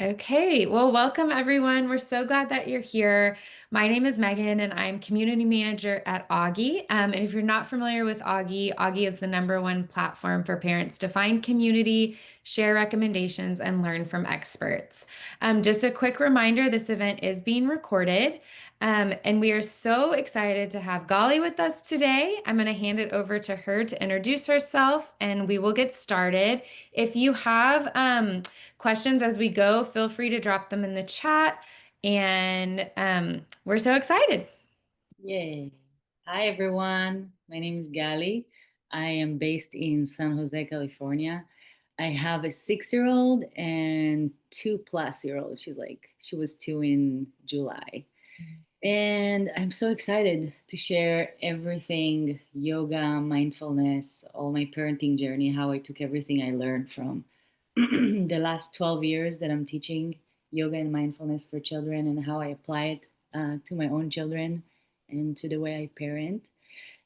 Okay, well, welcome everyone. We're so glad that you're here. My name is Megan, and I'm community manager at Auggie. And if you're not familiar with Auggie, Auggie is the number one platform for parents to find community, share recommendations, and learn from experts. Just a quick reminder, this event is being recorded. And we are so excited to have Gali with us today. I'm going to hand it over to her to introduce herself, and we will get started. If you have questions as we go, feel free to drop them in the chat. And we're so excited. Yay. Hi, everyone. My name is Gali. I am based in San Jose, California. I have a 6-year-old and 2+ year old. She was 2 in July. And I'm so excited to share everything yoga, mindfulness, all my parenting journey, how I took everything I learned from the last 12 years that I'm teaching yoga and mindfulness for children and how I apply it to my own children and to the way I parent.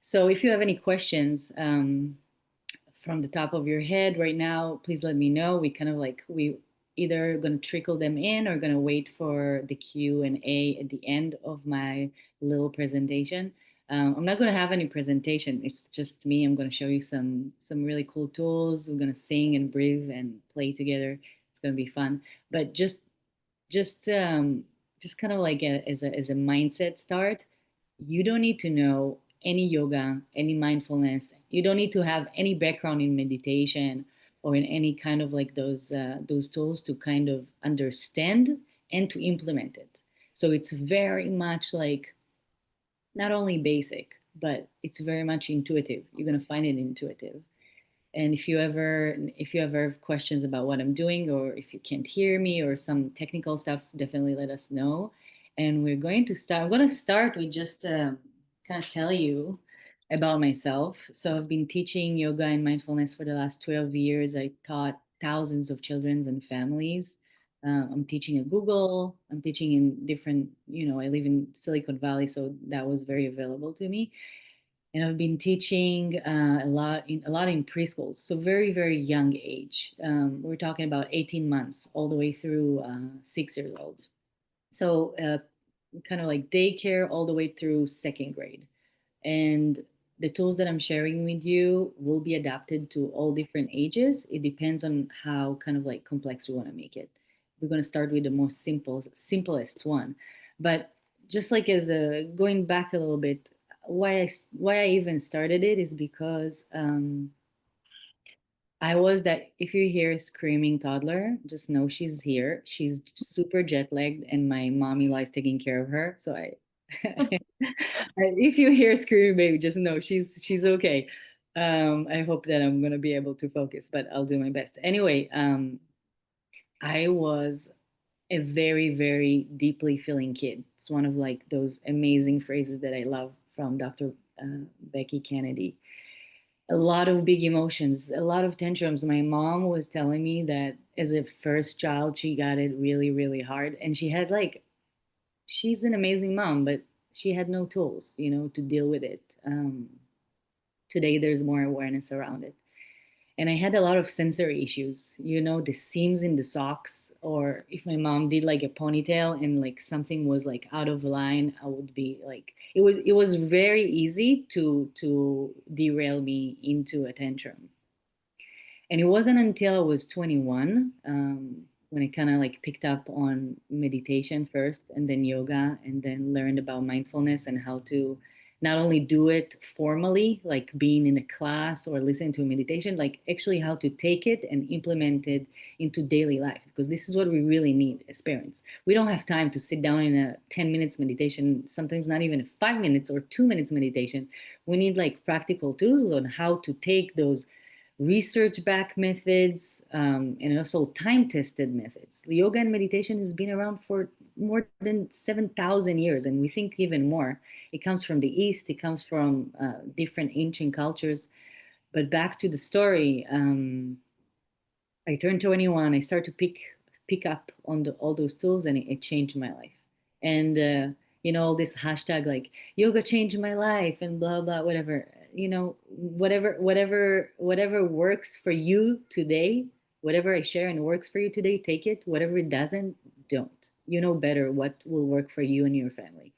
So if you have any questions from the top of your head right now, please let me know. We either going to trickle them in or going to wait for the Q&A at the end of my little presentation. I'm not going to have any presentation. It's just me. I'm going to show you some really cool tools. We're going to sing and breathe and play together. It's going to be fun. But just just kind of like as a mindset start, you don't need to know any yoga, any mindfulness. You don't need to have any background in meditation or in any kind of like those tools to kind of understand and to implement it. So it's very much like not only basic, but it's very much intuitive. You're gonna find it intuitive. And if you ever have questions about what I'm doing, or if you can't hear me or some technical stuff, definitely let us know. And we're going to start. I'm going to start with just kind of tell you about myself. So I've been teaching yoga and mindfulness for the last 12 years. I taught thousands of children and families. I'm teaching at Google. I'm teaching in different, I live in Silicon Valley, so that was very available to me. And I've been teaching a lot in preschool, so very very young age. We're talking about 18 months all the way through 6 years old. So kind of like daycare all the way through second grade. And the tools that I'm sharing with you will be adapted to all different ages. It depends on how kind of like complex we want to make it. We're going to start with the most simplest one. But just like as a going back a little bit, why I even started it is because I was that if you hear a screaming toddler, just know she's here. She's super jet lagged, and my mommy lies taking care of her. So if you hear screaming baby, just know she's okay. I hope that I'm gonna be able to focus, but I'll do my best. Anyway, I was a very, very deeply feeling kid. It's one of like those amazing phrases that I love from Dr. Becky Kennedy. A lot of big emotions, a lot of tantrums. My mom was telling me that as a first child, she got it really, really hard. And she's an amazing mom, but she had no tools, to deal with it. Today, there's more awareness around it. And I had a lot of sensory issues, the seams in the socks, or if my mom did like a ponytail and like something was like out of line, I would be like, it was very easy to derail me into a tantrum. And it wasn't until I was 21 when I kind of like picked up on meditation first and then yoga and then learned about mindfulness and how to not only do it formally, like being in a class or listening to a meditation, like actually how to take it and implement it into daily life. Because this is what we really need as parents. We don't have time to sit down in a 10 minutes meditation, sometimes not even a 5 minutes or 2 minutes meditation. We need like practical tools on how to take those research back methods, and also time tested methods. Yoga and meditation has been around for more than 7,000 years, and we think even more. It comes from the East, it comes from different ancient cultures. But back to the story, I turned 21, I started to pick up on all those tools, and it changed my life. And all this hashtag like yoga changed my life and blah blah whatever, whatever works for you today Whatever I share and works for you today, take it. Whatever it doesn't, don't. You know better what will work for you and your family.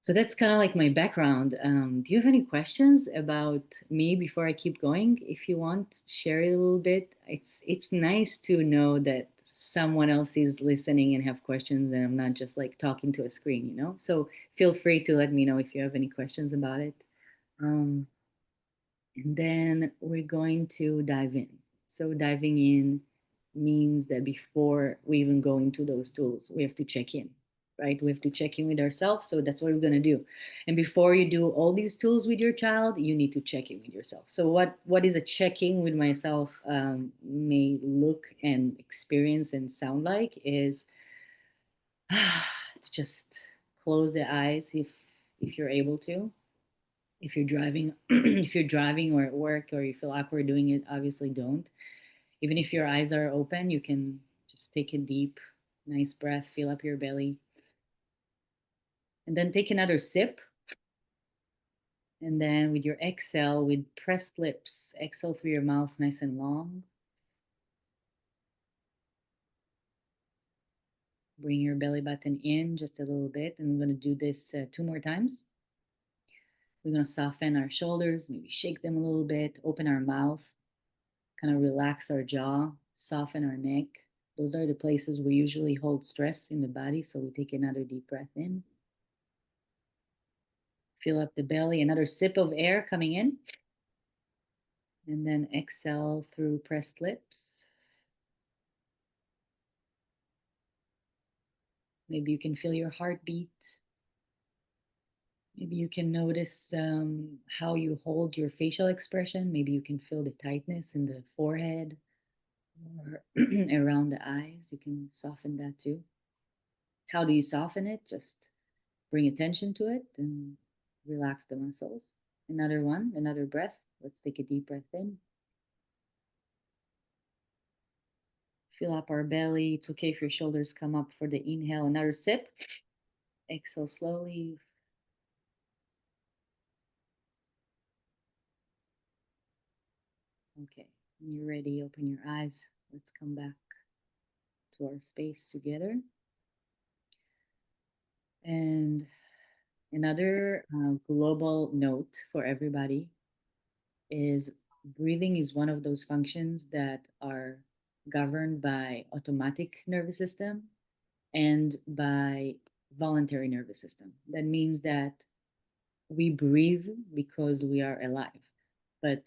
So that's kind of like my background. Do you have any questions about me before I keep going? If you want, share it a little bit. It's nice to know that someone else is listening and have questions, and I'm not just like talking to a screen, you know? So feel free to let me know if you have any questions about it. Um, and then we're going to dive in. So, diving in means that before we even go into those tools, we have to check in, right? We have to check in with ourselves. So, that's what we're going to do. And before you do all these tools with your child, you need to check in with yourself. So, what is a checking with myself may look and experience and sound like is to just close the eyes if you're able to. If you're driving, if you're driving or at work or you feel awkward doing it, obviously don't. Even if your eyes are open, you can just take a deep, nice breath, fill up your belly, and then take another sip. And then with your exhale, with pressed lips, exhale through your mouth nice and long. Bring your belly button in just a little bit. And we're going to do this 2 more times. We're going to soften our shoulders, maybe shake them a little bit, open our mouth, kind of relax our jaw, soften our neck. Those are the places we usually hold stress in the body. So we take another deep breath in, fill up the belly, another sip of air coming in, and then exhale through pressed lips. Maybe you can feel your heartbeat. Maybe you can notice how you hold your facial expression. Maybe you can feel the tightness in the forehead or around the eyes. You can soften that too. How do you soften it? Just bring attention to it and relax the muscles. Another one, another breath. Let's take a deep breath in. Fill up our belly. It's okay if your shoulders come up for the inhale. Another sip. Exhale slowly. Okay, when you're ready, open your eyes. Let's come back to our space together. And another global note for everybody is breathing is one of those functions that are governed by automatic nervous system and by voluntary nervous system. That means that we breathe because we are alive, but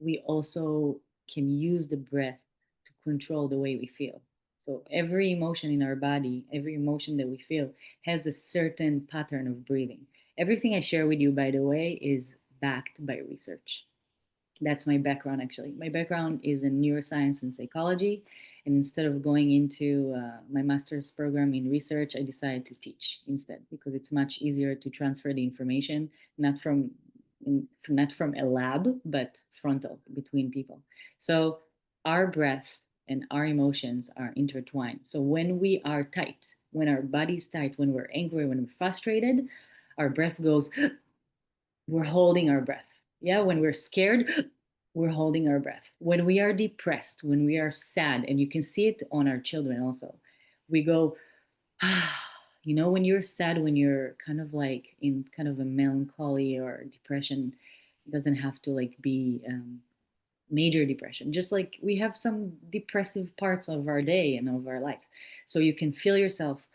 we also can use the breath to control the way we feel. So every emotion in our body, every emotion that we feel has a certain pattern of breathing. Everything I share with you, by the way, is backed by research. That's my background, actually. My background is in neuroscience and psychology. And instead of going into my master's program in research, I decided to teach instead because it's much easier to transfer the information, not from not from a lab, but frontal between people. So our breath and our emotions are intertwined. So when we are tight, when our body's tight, when we're angry, when we're frustrated, our breath goes, we're holding our breath. Yeah, when we're scared, we're holding our breath. When we are depressed, when we are sad, and you can see it on our children also, we go, ah, you know, when you're sad, when you're kind of like in kind of a melancholy or depression, it doesn't have to like be major depression. Just like we have some depressive parts of our day and of our lives. So you can feel yourself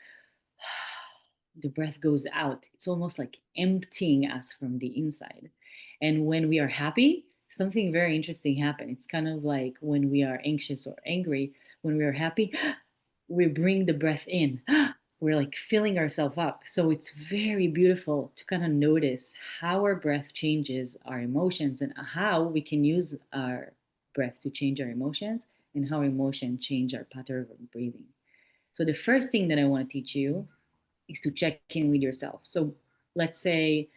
the breath goes out. It's almost like emptying us from the inside. And when we are happy, something very interesting happens. It's kind of like when we are anxious or angry, when we are happy, we bring the breath in. We're like filling ourselves up. So it's very beautiful to kind of notice how our breath changes our emotions and how we can use our breath to change our emotions and how emotion change our pattern of breathing. So the first thing that I want to teach you is to check in with yourself. So let's say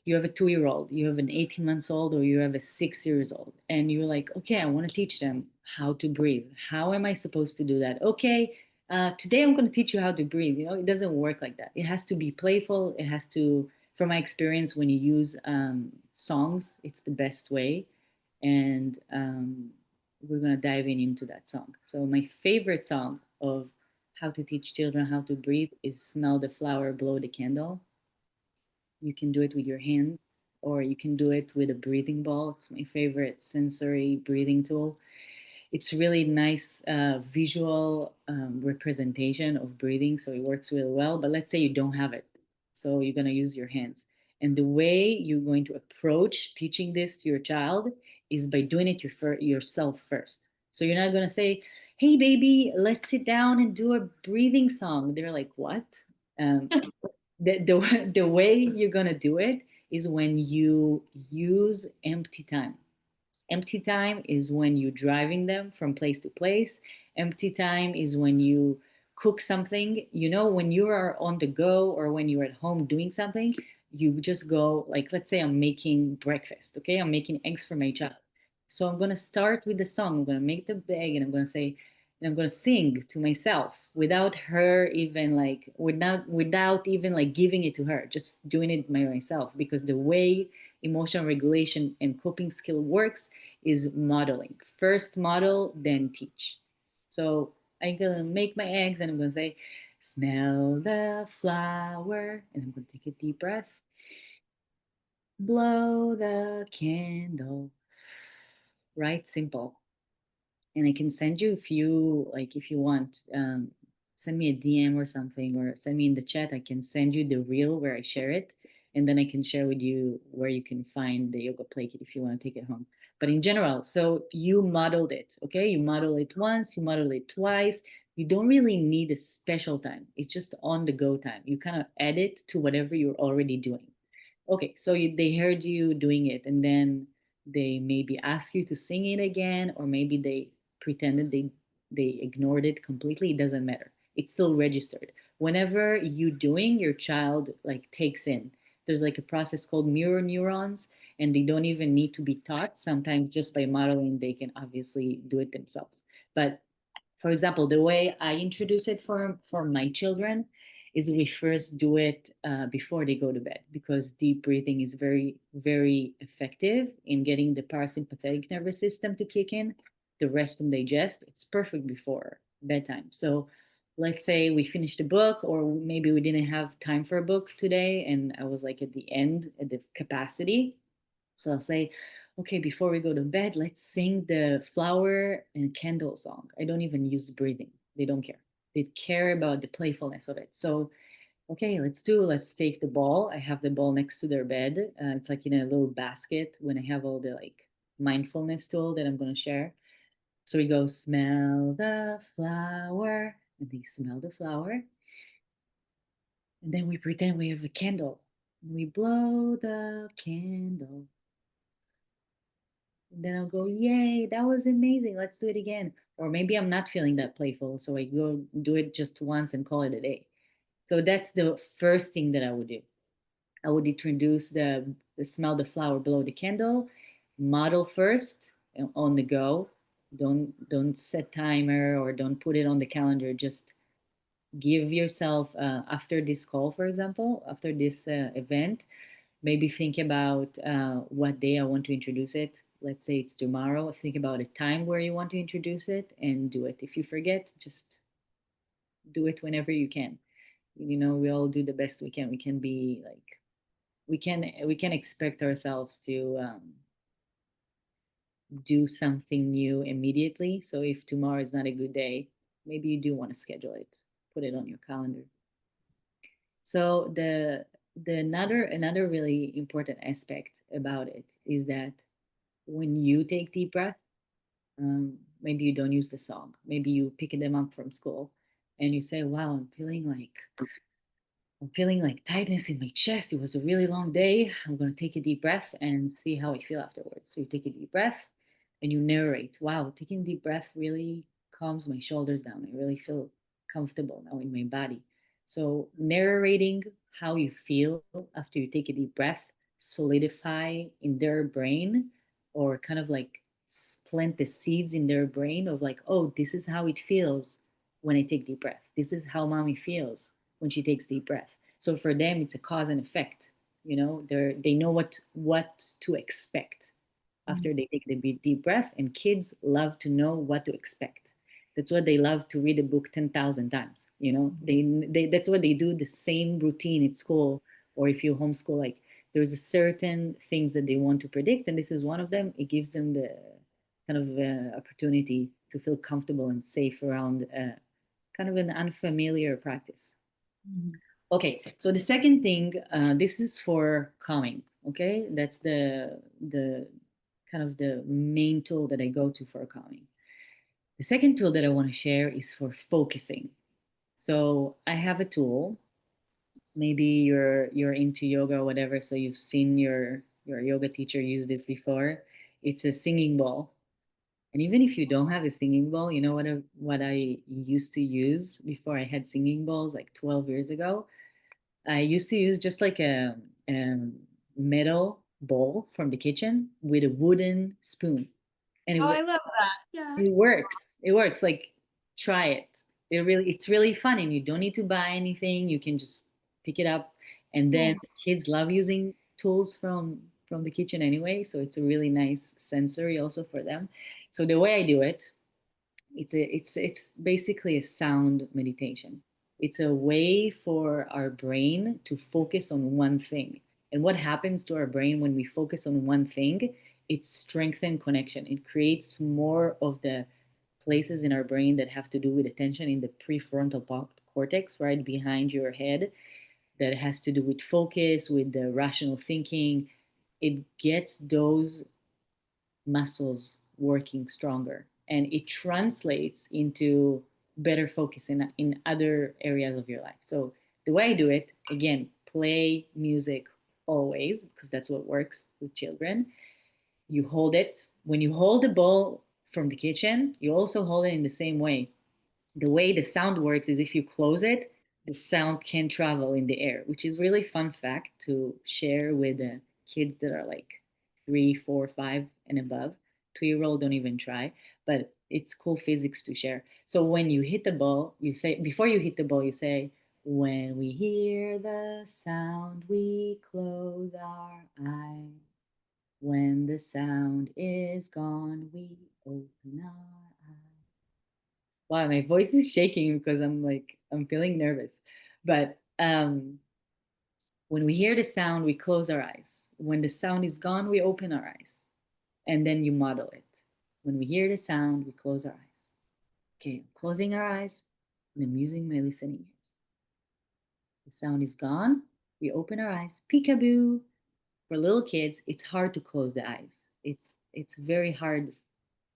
you have a 2 year old, you have an 18 months old, or you have a 6 years old, and you're like, okay, I want to teach them how to breathe. How am I supposed to do that? Okay, today I'm going to teach you how to breathe. You know, it doesn't work like that. It has to be playful. It has to, from my experience, when you use songs, it's the best way. And we're gonna dive into that song. So my favorite song of how to teach children how to breathe is "Smell the Flower, Blow the Candle." You can do it with your hands, or you can do it with a breathing ball. It's my favorite sensory breathing tool. It's really nice visual representation of breathing, so it works really well. But let's say you don't have it, so you're going to use your hands. And the way you're going to approach teaching this to your child is by doing it yourself first. So you're not going to say, "Hey baby, let's sit down and do a breathing song." They're like, "What?" um, the way you're going to do it is when you use empty time. Empty time is when you're driving them from place to place. Empty time is when you cook something. You know, when you are on the go or when you're at home doing something, you just go, like, let's say I'm making breakfast, okay? I'm making eggs for my child. So I'm going to start with the song. I'm going to make the bag and I'm going to say, and I'm going to sing to myself without her even like, without even like giving it to her, just doing it by myself, because the way emotional regulation and coping skill works is modeling. First model, then teach. So I'm gonna make my eggs and I'm gonna say, smell the flower, and I'm gonna take a deep breath, blow the candle. Right? Simple. And I can send you if you like, if you want, send me a DM or something, or send me in the chat. I can send you the reel where I share it, and then I can share with you where you can find the yoga play kit if you want to take it home. But in general, so you modeled it, okay? You model it once, you model it twice. You don't really need a special time. It's just on the go time. You kind of add it to whatever you're already doing. Okay, so they heard you doing it, and then they maybe asked you to sing it again, or maybe they pretended they ignored it completely. It doesn't matter. It's still registered. Whenever you doing, your child like takes in. There's like a process called mirror neurons, and they don't even need to be taught. Sometimes just by modeling, they can obviously do it themselves. But for example, the way I introduce it for my children is we first do it before they go to bed, because deep breathing is very, very effective in getting the parasympathetic nervous system to kick in, the rest and digest. It's perfect before bedtime. So let's say we finished a book, or maybe we didn't have time for a book today, and I was like at the end, at the capacity. So I'll say, okay, before we go to bed, let's sing the flower and candle song. I don't even use breathing. They don't care. They care about the playfulness of it. So, okay, let's take the ball. I have the ball next to their bed. It's like in a little basket when I have all the like mindfulness tool that I'm going to share. So we go, smell the flower. And they smell the flower. And then we pretend we have a candle. And we blow the candle. And then I'll go, yay, that was amazing. Let's do it again. Or maybe I'm not feeling that playful. So I go do it just once and call it a day. So that's the first thing that I would do. I would introduce the smell the flower, blow the candle, model first on the go. Don't set timer or don't put it on the calendar. Just give yourself after this call, for example, after this event, maybe think about what day I want to introduce it. Let's say it's tomorrow. Think about a time where you want to introduce it and do it. If you forget, just do it whenever you can. You know, we all do the best we can. We can be like, we can expect ourselves to do something new immediately. So if tomorrow is not a good day, maybe you do want to schedule it, put it on your calendar. So the another really important aspect about it is that when you take deep breath, maybe you don't use the song. Maybe you pick them up from school and you say, wow, I'm feeling like tightness in my chest. It was a really long day. I'm going to take a deep breath and see how I feel afterwards. So you take a deep breath and you narrate, wow, taking a deep breath really calms my shoulders down. I really feel comfortable now in my body. So narrating how you feel after you take a deep breath solidify in their brain, or kind of like plant the seeds in their brain of like, oh, this is how it feels when I take deep breath. This is how mommy feels when she takes deep breath. So for them, it's a cause and effect. You know, they know what to expect. after they take the deep breath. And kids love to know what to expect. That's what they love to read a book 10,000 times. That's what they do, the same routine at school, or if you homeschool, like there's a certain things that they want to predict, and this is one of them. It gives them the kind of opportunity to feel comfortable and safe around kind of an unfamiliar practice. Mhm. Okay, so the second thing, this is for calming. Okay, that's the kind of the main tool that I go to for calming. The second tool that I want to share is for focusing. So I have a tool. Maybe you're into yoga or whatever, so you've seen your yoga teacher use this before. It's a singing ball. And even if you don't have a singing ball, you know what I used to use before I had singing balls like 12 years ago? I used to use just like a metal bowl from the kitchen with a wooden spoon. And Oh, I love that. Yeah. it works. It works. Like try it. It's really fun, and you don't need to buy anything. You can just pick it up, and Yeah. then kids love using tools from the kitchen anyway, so it's a really nice sensory also for them. So the way I do it, it's basically a sound meditation. It's a way for our brain to focus on one thing. And what happens to our brain when we focus on one thing? It strengthens connection. It creates more of the places in our brain that have to do with attention in the prefrontal cortex, right behind your head, that has to do with focus, with the rational thinking. It gets those muscles working stronger, and it translates into better focus in other areas of your life. So the way I do it, again, play music always, because that's what works with children. You hold it. When you hold the bowl from the kitchen, you also hold it in the same way. The way the sound works is if you close it, the sound can travel in the air, which is really fun fact to share with kids that are like 3, 4, 5 and above. 2-year-old don't even try, but it's cool physics to share. So when you hit the ball, you say, before you hit the ball, you say, when we hear the sound, we close our eyes. When the sound is gone, we open our eyes. Wow, my voice is shaking because I'm feeling nervous. But when we hear the sound, we close our eyes. When the sound is gone, we open our eyes. And then you model it. When we hear the sound, we close our eyes. Okay, I'm closing our eyes and I'm using my listening ears. The sound is gone. We open our eyes. Peekaboo. For little kids, it's hard to close the eyes. It's very hard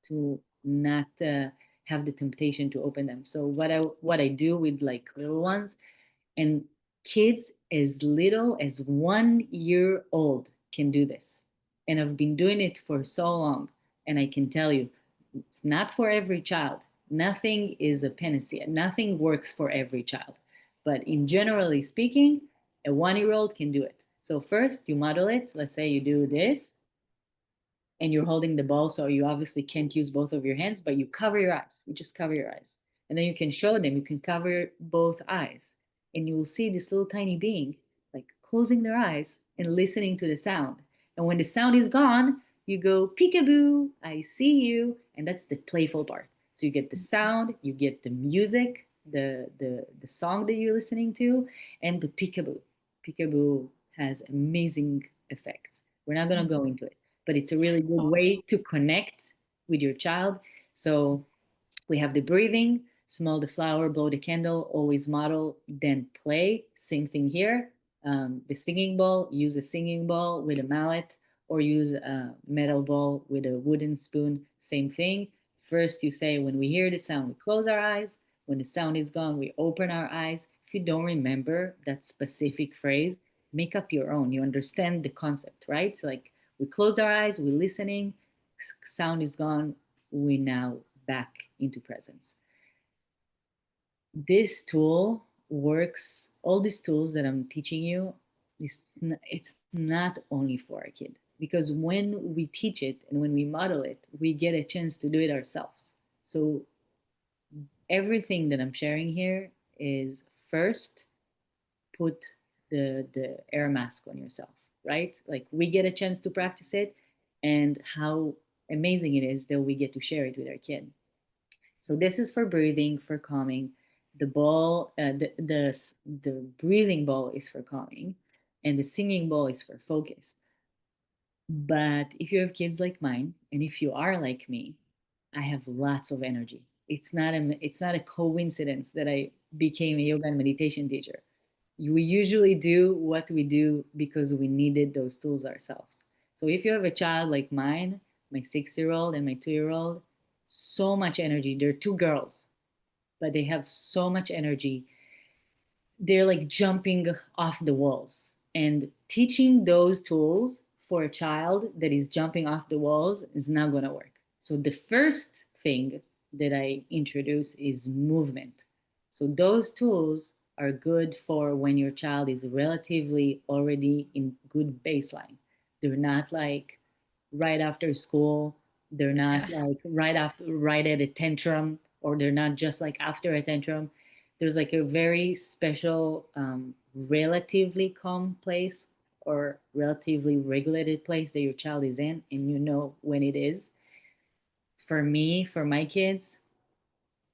to not have the temptation to open them. So what I do with like little ones, and kids as little as 1 year old can do this, and I've been doing it for so long, and I can tell you, it's not for every child. Nothing is a panacea. Nothing works for every child, but in generally speaking, a 1 year old can do it. So first you model it. Let's say you do this and you're holding the ball, so you obviously can't use both of your hands, but you cover your eyes. You just cover your eyes. And then you can show them, you can cover both eyes. And you will see this little tiny being like closing their eyes and listening to the sound. And when the sound is gone, you go, peekaboo, I see you. And that's the playful part. So you get the sound, you get the music, the song that you're listening to, and the peekaboo. Peekaboo has amazing effects. We're not going to go into it, but it's a really good way to connect with your child. So we have the breathing, smell the flower, blow the candle, always model, then play. Same thing here. The singing ball, use a singing ball with a mallet, or use a metal ball with a wooden spoon. Same thing. First, you say, when we hear the sound, we close our eyes. When the sound is gone, we open our eyes. If you don't remember that specific phrase, make up your own. You understand the concept, right? Like we close our eyes, we're listening, sound is gone, we now back into presence. This tool works, all these tools that I'm teaching you, it's not only for a kid. Because when we teach it and when we model it, we get a chance to do it ourselves. So everything that I'm sharing here is first put the air mask on yourself, right? Like we get a chance to practice it. and how amazing it is that we get to share it with our kid. So this is for breathing, for calming. The ball, the breathing ball is for calming, and the singing ball is for focus. But if you have kids like mine, and if you are like me, I have lots of energy. It's not a coincidence that I became a yoga and meditation teacher. We usually do what we do because we needed those tools ourselves. So if you have a child like mine, my 6 year old and my 2 year old, so much energy. They're two girls, but they have so much energy. They're like jumping off the walls, and teaching those tools for a child that is jumping off the walls is not going to work. So the first thing that I introduce is movement. So those tools are good for when your child is relatively already in good baseline. They're not like right after school, they're not Yeah. like right at a tantrum, or they're not just like after a tantrum. There's like a very special, relatively calm place or relatively regulated place that your child is in, and you know when it is. For me, for my kids,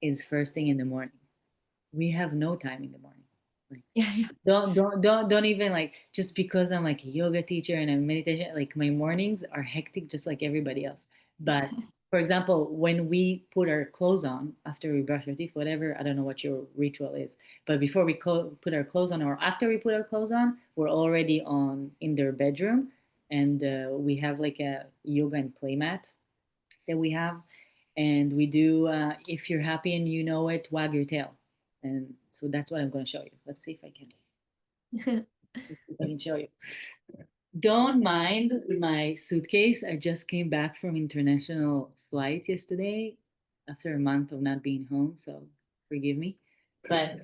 is first thing in the morning. We have no time in the morning. Like, Yeah. don't even like, just because I'm like a yoga teacher and I'm meditation, like my mornings are hectic just like everybody else. But for example, when we put our clothes on after we brush our teeth, whatever, I don't know what your ritual is, but before we put our clothes on, or after we put our clothes on, we're already on in their bedroom, and we have like a yoga and play mat that we have, and we do, if you're happy and you know it, wag your tail. And so that's what I'm going to show you. Let's see if I can, if I can show you. Don't mind my suitcase. I just came back from international flight yesterday after a month of not being home, so forgive me. But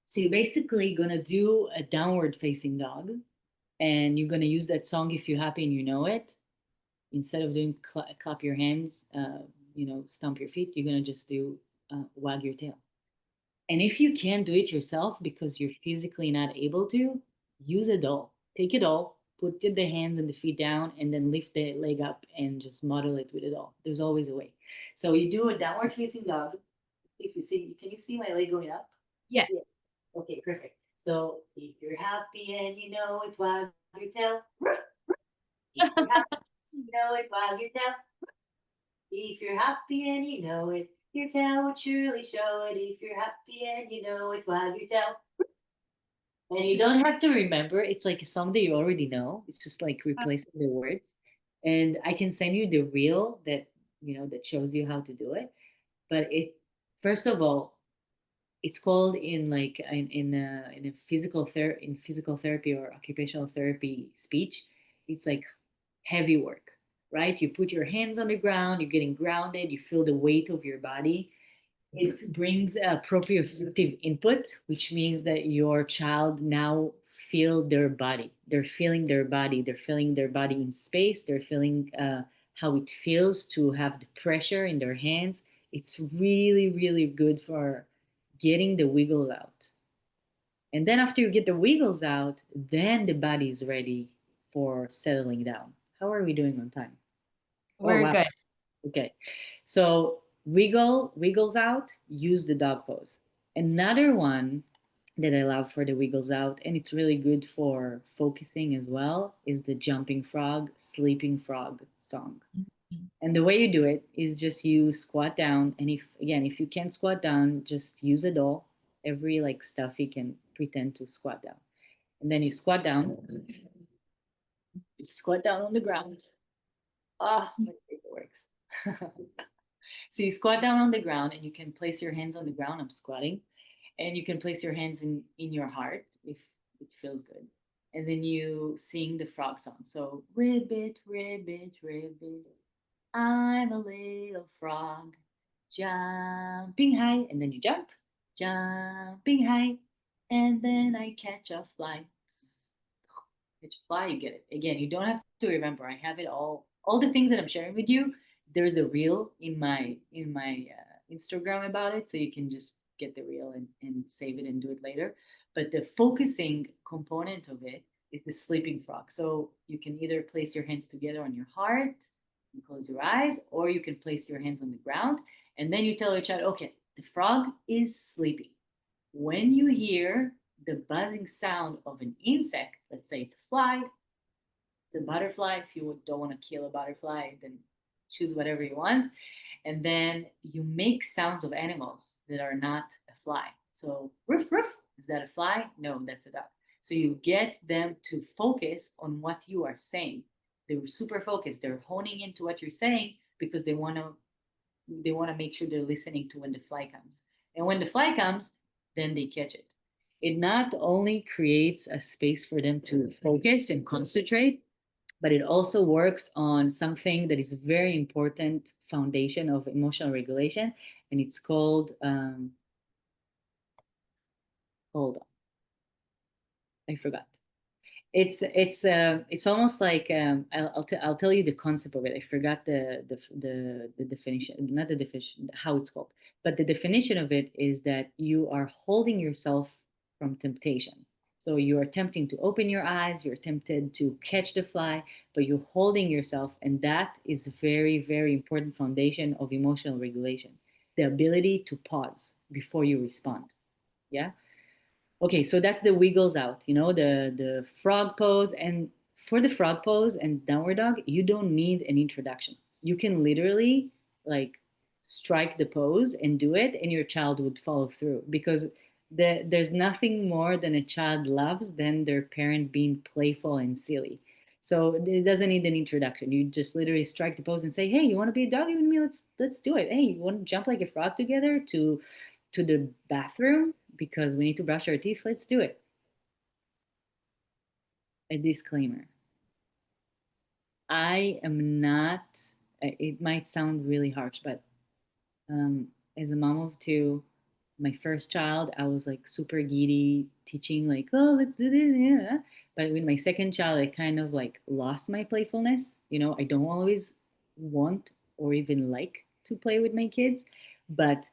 so you're basically gonna do a downward facing dog, and you're gonna use that song if you're happy and you know it. Instead of doing clap your hands, stomp your feet, you're gonna just do wag your tail. And if you can't do it yourself because you're physically not able to, use a doll. Take a doll, put the hands and the feet down, and then lift the leg up and just model it with a doll. There's always a way. So you do a downward facing dog. If you see, can you see my leg going up? Yes. Yeah. Okay, perfect. So if you're happy and you know it, wag your tail. If you're happy, you know it, wag your tail. If you're happy and you know it, your tail would surely show it. If you're happy and you know it, wag your tail. And you don't have to remember. It's like a song that you already know. It's just like replacing the words. And I can send you the reel that shows you how to do it. But it, first of all, it's called in like in a physical therapy or occupational therapy speech. It's like heavy work, right? You put your hands on the ground. You're getting grounded. You feel the weight of your body. It brings a proprioceptive input, which means that your child now feel their body. They're feeling their body. They're feeling their body in space. They're feeling how it feels to have the pressure in their hands. It's really, really good for getting the wiggles out. And then after you get the wiggles out, then the body is ready for settling down. How are we doing on time? Oh, We're wow. good. Okay. So wiggles out, use the dog pose. Another one that I love for the wiggles out, and it's really good for focusing as well, is the jumping frog, sleeping frog song. And the way you do it is just you squat down. And if you can't squat down, just use a doll. Every like stuffy can pretend to squat down. And then you squat down, you squat down on the ground. Ah, my favorite works. So you squat down on the ground, and you can place your hands on the ground. I'm squatting. And you can place your hands in your heart if it feels good. And then you sing the frog song. So ribbit, ribbit, ribbit, I'm a little frog jumping high. And then you jump, jumping high. And then I catch a fly. Catch a fly, you get it. Again, you don't have to remember. I have it all the things that I'm sharing with you. There's a reel in my Instagram about it, so you can just get the reel and save it and do it later. But the focusing component of it is the sleeping frog. So you can either place your hands together on your heart, You close your eyes, or you can place your hands on the ground, and then you tell your child, okay, the frog is sleeping. When you hear the buzzing sound of an insect, let's say it's a fly, it's a butterfly. If you don't want to kill a butterfly, then choose whatever you want. And then you make sounds of animals that are not a fly. So, roof, roof, is that a fly? No, that's a duck. So you get them to focus on what you are saying. They're super focused. They're honing into what you're saying because they want to make sure they're listening to when the fly comes. And when the fly comes, then they catch it. It not only creates a space for them to focus and concentrate, but it also works on something that is very important foundation of emotional regulation, and it's called hold on, I forgot. It's almost like I'll tell you the concept of it. I forgot the definition, not the definition, how it's called, but the definition of it is that you are holding yourself from temptation. So you are attempting to open your eyes, you're tempted to catch the fly, but you're holding yourself, and that is very, very important foundation of emotional regulation. The ability to pause before you respond. Yeah. Okay, so that's the wiggles out, the frog pose. And for the frog pose and downward dog, you don't need an introduction. You can literally like strike the pose and do it, and your child would follow through because there's nothing more than a child loves than their parent being playful and silly. So it doesn't need an introduction. You just literally strike the pose and say, "Hey, you want to be a dog with me? Let's do it. Hey, you want to jump like a frog together to the bathroom because we need to brush our teeth. Let's do it." A disclaimer: I am not, it might sound really harsh, but um, as a mom of two, my first child, I was like super giddy, teaching like, oh, let's do this. Yeah. But with my second child, I kind of like lost my playfulness. I don't always want or even like to play with my kids, but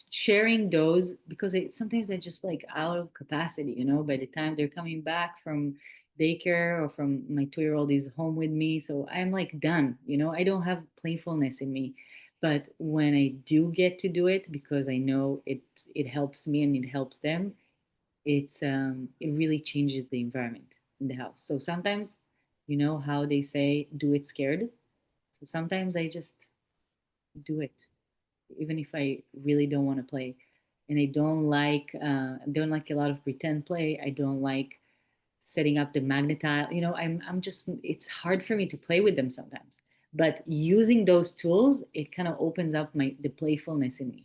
sharing those because sometimes they're just like out of capacity. By the time they're coming back from daycare or from my 2-year old is home with me, so I'm like done. I don't have playfulness in me, but when I do get to do it, because I know it helps me and it helps them, it really changes the environment in the house. So sometimes, how they say, do it scared. So sometimes I just do it, even if I really don't want to play, and I don't like a lot of pretend play. I don't like setting up the magnetile. I'm just, it's hard for me to play with them sometimes. But using those tools, it kind of opens up the playfulness in me.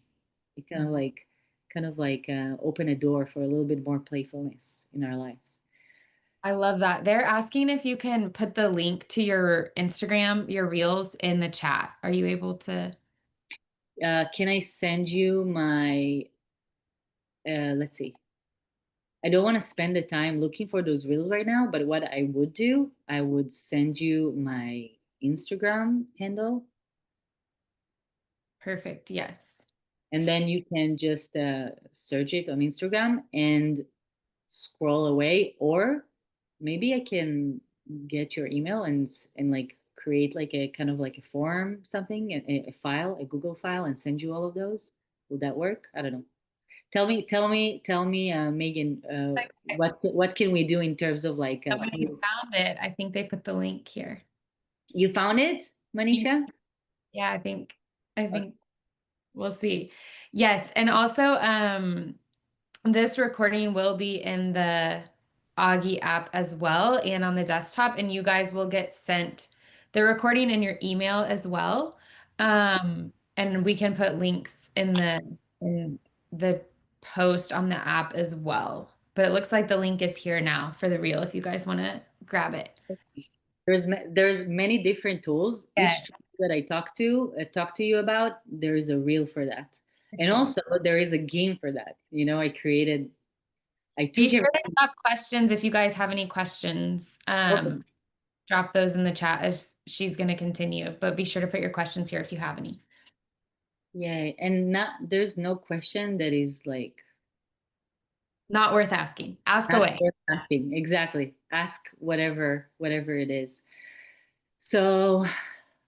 It kind of like open a door for a little bit more playfulness in our lives. I love that. They're asking if you can put the link to your Instagram, your reels in the chat. Are you able to? Can I send you my? Let's see. I don't want to spend the time looking for those reels right now, but what I would do, I would send you my Instagram handle, Perfect. Yes. and then you can just search it on Instagram and scroll away, or maybe I can get your email and like create like a kind of like a form, something, a file, a Google file, and send you all of those. Would that work? I don't know. Tell me, Megan, what can we do in terms of like Oh, we found it. I think they put the link here. you found it, Manisha? Yeah, I think we'll see. Yes, and also this recording will be in the Auggie app as well and on the desktop, and you guys will get sent the recording in your email as well. And we can put links in the post on the app as well. But it looks like the link is here now for the reel if you guys want to grab it. There's many different tools. Yeah. Each tool that I talk to you about, there is a reel for that, and Okay. also there is a game for that. I Be took sure every. to drop questions if you guys have any questions. Okay. Drop those in the chat as she's going to continue, but be sure to put your questions here if you have any. Yeah, and not there's no question that is like Not worth asking. Ask not away. worth asking. Exactly. Ask whatever it is. So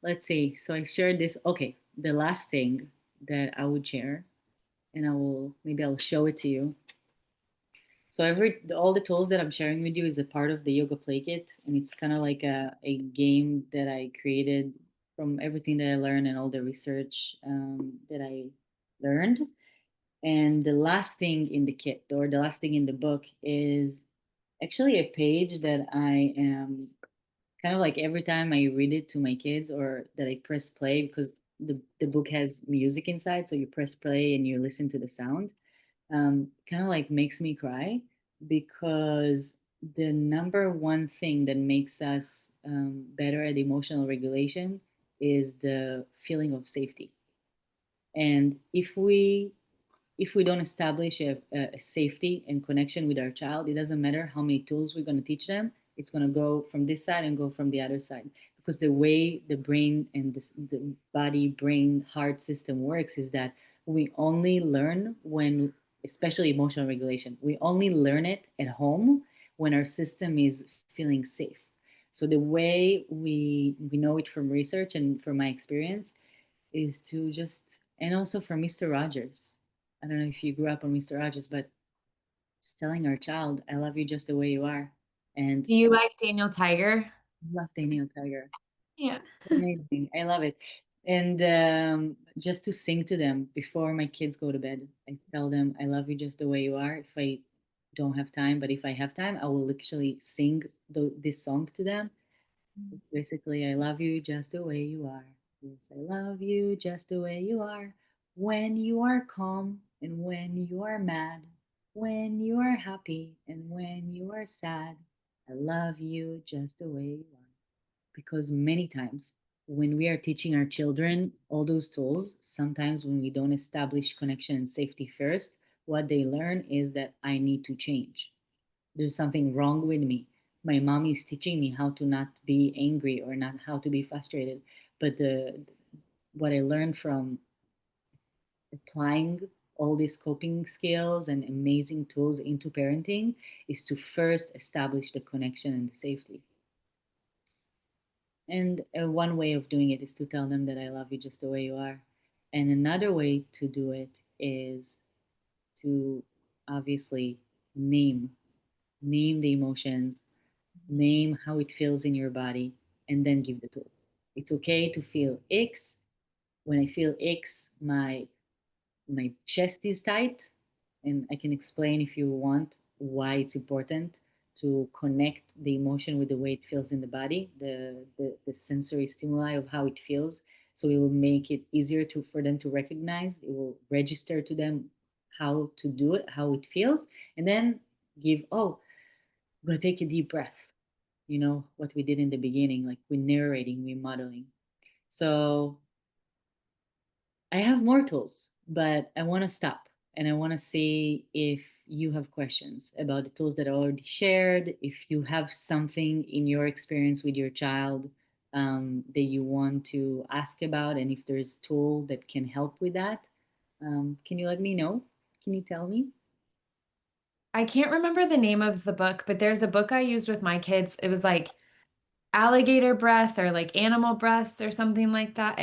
let's see. So I shared this. Okay, the last thing that I would share, and I'll show it to you. So all the tools that I'm sharing with you is a part of the yoga play kit, and it's kind of like a game that I created from everything that I learned and all the research that I learned. And the last thing in the kit, or the last thing in the book, is actually a page that I am kind of like every time I read it to my kids or that I press play, because the book has music inside, so you press play and you listen to the sound, kind of like makes me cry, because the number one thing that makes us better at emotional regulation is the feeling of safety. And if we don't establish a safety and connection with our child, it doesn't matter how many tools we're going to teach them. It's going to go from this side and go from the other side, because the way the brain and the body brain heart system works is that we only learn when, especially emotional regulation, we only learn it at home when our system is feeling safe. So the way we know it from research and from my experience is to just, and also from Mr. Rogers. I don't know if you grew up on Mr. Rogers, but just telling our child, I love you just the way you are. And Do you like Daniel Tiger? I love Daniel Tiger. Yeah. Amazing. I love it. And just to sing to them before my kids go to bed, I tell them, I love you just the way you are. If I don't have time, but if I have time, I will actually sing this song to them. It's basically, I love you just the way you are. Yes, I love you just the way you are. When you are calm and when you are mad, when you are happy and when you are sad, I love you just the way you are. Because many times when we are teaching our children all those tools, sometimes when we don't establish connection and safety first, what they learn is that I need to change. There's something wrong with me. My mom is teaching me how to not be angry or not how to be frustrated. But what I learned from applying all these coping skills and amazing tools into parenting is to first establish the connection and the safety. And one way of doing it is to tell them that I love you just the way you are. And another way to do it is to obviously name name the emotions, name how it feels in your body, and then give the tool. It's okay to feel X. When I feel X, my chest is tight, and I can explain if you want why it's important to connect the emotion with the way it feels in the body, the sensory stimuli of how it feels. So it will make it easier for them to recognize. It will register to them how to do it, how it feels, and then give, oh, I'm going to take a deep breath. You know, what we did in the beginning, like we're narrating, we're modeling. So I have more tools, but I want to stop and I want to see if you have questions about the tools that I already shared, if you have something in your experience with your child that you want to ask about, and if there's a tool that can help with that. Can you let me know? Can you tell me? I can't remember the name of the book, but there's a book I used with my kids. It was like alligator breath or like animal breaths or something like that.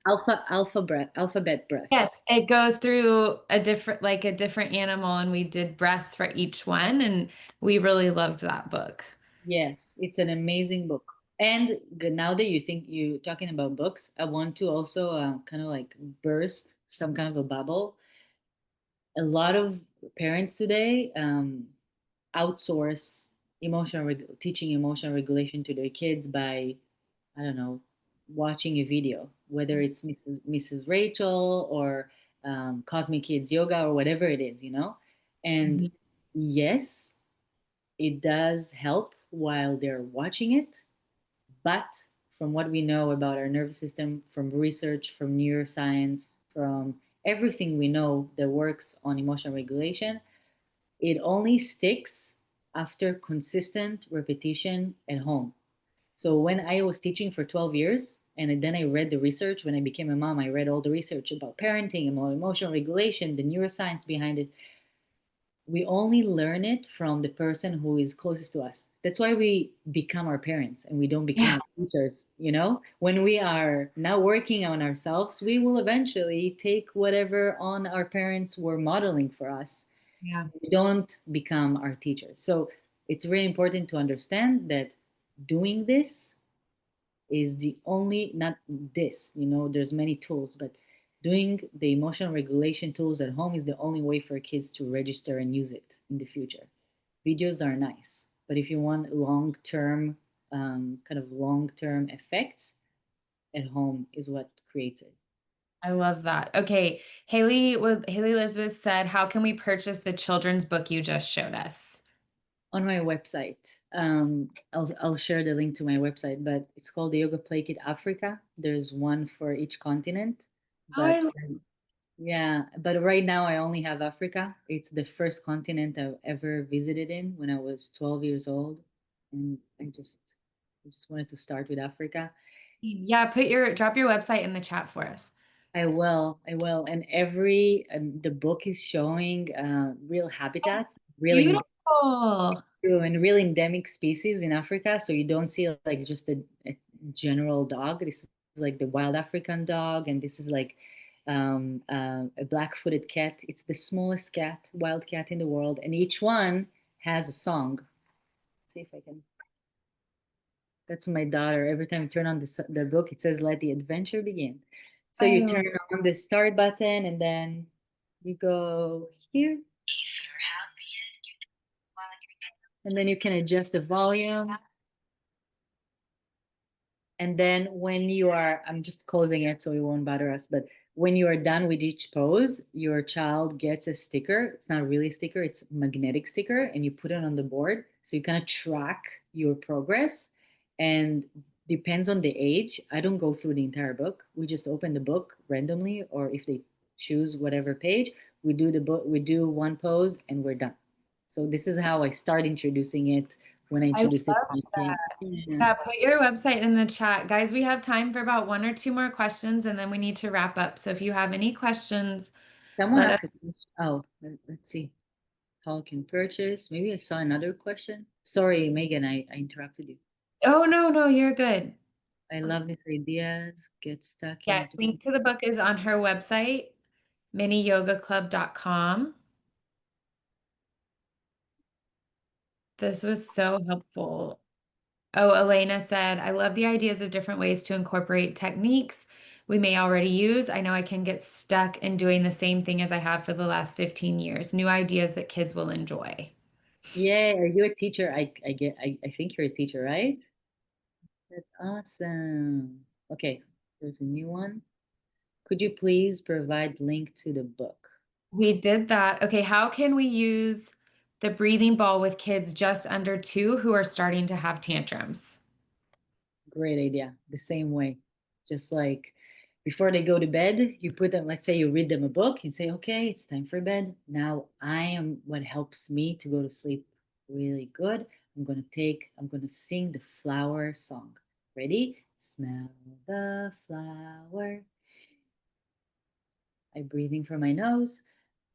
Alphabet breaths. Yes, it goes through a different animal, and we did breaths for each one, and we really loved that book. Yes, it's an amazing book. And now that you talking about books, I want to also kind of like burst some kind of a bubble. A lot of parents today outsource teaching emotional regulation to their kids by, I don't know, watching a video, whether it's Mrs. Rachel or Cosmic Kids Yoga or whatever it is, you know. And Mhm. yes, it does help while they're watching it. But from what we know about our nervous system, from research, from neuroscience, from everything we know that works on emotional regulation, it only sticks after consistent repetition at home. So when I was teaching for 12 years, and then I read the research, when I became a mom, I read all the research about parenting, about emotional regulation, the neuroscience behind it. we only learn it from the person who is closest to us. That's why we become our parents and we don't become Yeah. our teachers. When we are now working on ourselves, we will eventually take whatever on our parents were modeling for us. Yeah. We don't become our teachers. So it's really important to understand that doing this is the only, not this, there's many tools, but doing the emotional regulation tools at home is the only way for kids to register and use it in the future. Videos are nice, but if you want long-term, kind of long-term effects, at home is what creates it. I love that. Okay. Haley Elizabeth said, how can we purchase the children's book you just showed us? On my website, I'll share the link to my website, but it's called the Yoga Play Kit Africa. There's one for each continent, Oh, but yeah, but right now I only have Africa. It's the first continent I've ever visited in when I was 12 years old, and I just wanted to start with Africa. yeah, drop your website in the chat for us. I will, and the book is showing real habitats, really Beautiful. and real endemic species in Africa. So you don't see like just a general dog. This is like the wild African dog, and this is like a black-footed cat. It's the smallest cat, wild cat in the world, and each one has a song. Let's see if I can. That's my daughter. Every time you turn on the book, it says "Let the adventure begin." So I you love turn on the start button, and then you go here, and then you can adjust the volume. And then when you are, I'm just closing it so it won't bother us, but when you are done with each pose, your child gets a sticker. It's not really a sticker, it's a magnetic sticker, and you put it on the board. So you kind of track your progress. And depends on the age. I don't go through the entire book. We just open the book randomly, or if they choose whatever page, we do the book, we do one pose and we're done. So this is how I start introducing it when I I love introduced it to my that. kid. Yeah. Yeah, put your website in the chat. Guys, we have time for about one or two more questions and then we need to wrap up. So if you have any questions, Someone let us. asked a question. Oh, let's see. How can purchase? Maybe I saw another question. Sorry, Megan, I interrupted you. Oh, no, no, you're good. I love these ideas. Get stuck in. Yes, link to the book is on her website, miniyogaclub.com. This was so helpful. Oh, Elena said, I love the ideas of different ways to incorporate techniques we may already use. I know I can get stuck in doing the same thing as I have for the last 15 years. New ideas that kids will enjoy. Yeah, are you a teacher? I think you're a teacher, right? That's awesome. Okay, there's a new one. Could you please provide link to the book? We did that. Okay, how can we use the breathing ball with kids just under 2 who are starting to have tantrums? Great idea. The same way. Just like before they go to bed, you put them, let's say you read them a book and say, okay, it's time for bed. Now I am what helps me to go to sleep really good. I'm going to sing the flower song. Ready? Smell the flower. I'm breathing from my nose.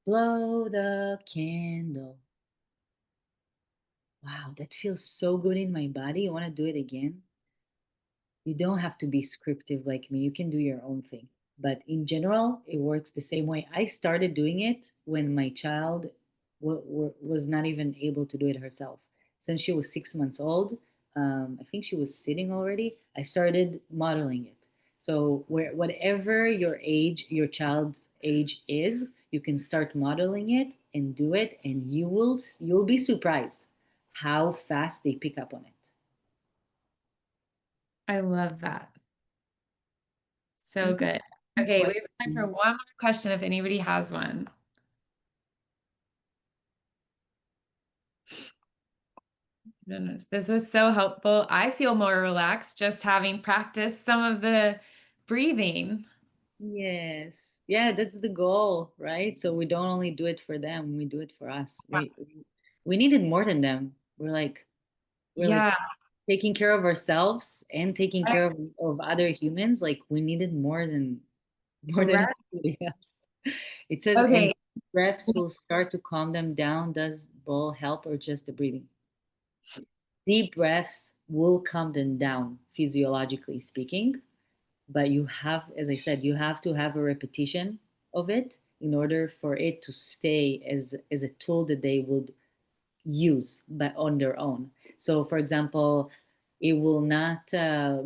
Blow the candle. Wow, that feels so good in my body. I want to do it again. You don't have to be scriptive like me. You can do your own thing. But in general, it works the same way. I started doing it when my child was not even able to do it herself. Since she was 6 months old, I think she was sitting already. I started modeling it. So whatever your age, your child's age is, you can start modeling it and do it, and you'll be surprised how fast they pick up on it. I love that. So Any good. Okay, we have time for questions? one more question if anybody has one. Goodness, this was so helpful. I feel more relaxed just having practiced some of the breathing. Yes. Yeah, that's the goal, right? So we don't only do it for them, we do it for us. We needed more than them. We're like Yeah, taking care of ourselves and taking care of other humans. Like we needed more than right. anybody else. It says, and Okay. breaths will start to calm them down. Does ball help or just the breathing? Deep breaths will calm them down, physiologically speaking. But you have, as I said, you have to have a repetition of it in order for it to stay as a tool that they would use but on their own. So for example, it will not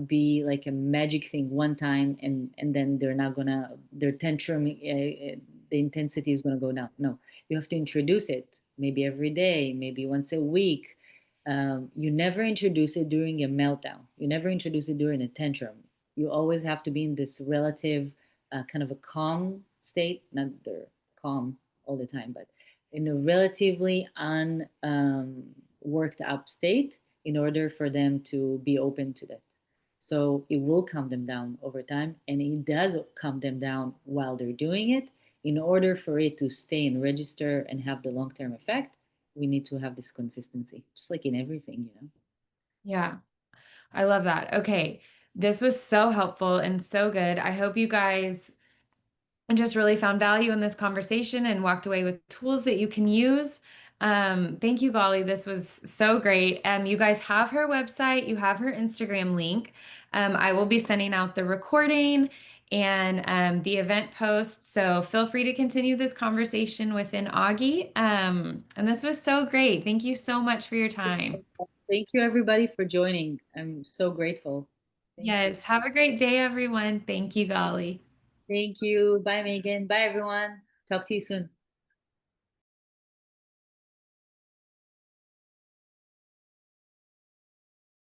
be like a magic thing one time and then they're not gonna their tantrum the intensity is gonna go down. No, you have to introduce it maybe every day, maybe once a week. You never introduce it during a meltdown, you never introduce it during a tantrum. You always have to be in this relative kind of a calm state, not they're calm all the time, but in a relatively unworked up state in order for them to be open to that. So it will calm them down over time, and it does calm them down while they're doing it. In order for it to stay and register and have the long term effect, we need to have this consistency, just like in everything, you know. Yeah. I love that. Okay. This was so helpful and so good. I hope you guys just really found value in this conversation and walked away with tools that you can use. Thank you, Gali. This was so great. You guys have her website, you have her Instagram link. I will be sending out the recording and the event post. So feel free to continue this conversation within Augie. And this was so great. Thank you so much for your time. Thank you, everybody, for joining. I'm so grateful. Thank you. Yes. Have a great day, everyone. Thank you, Gali. Thank you. Bye, Megan. Bye, everyone. Talk to you soon.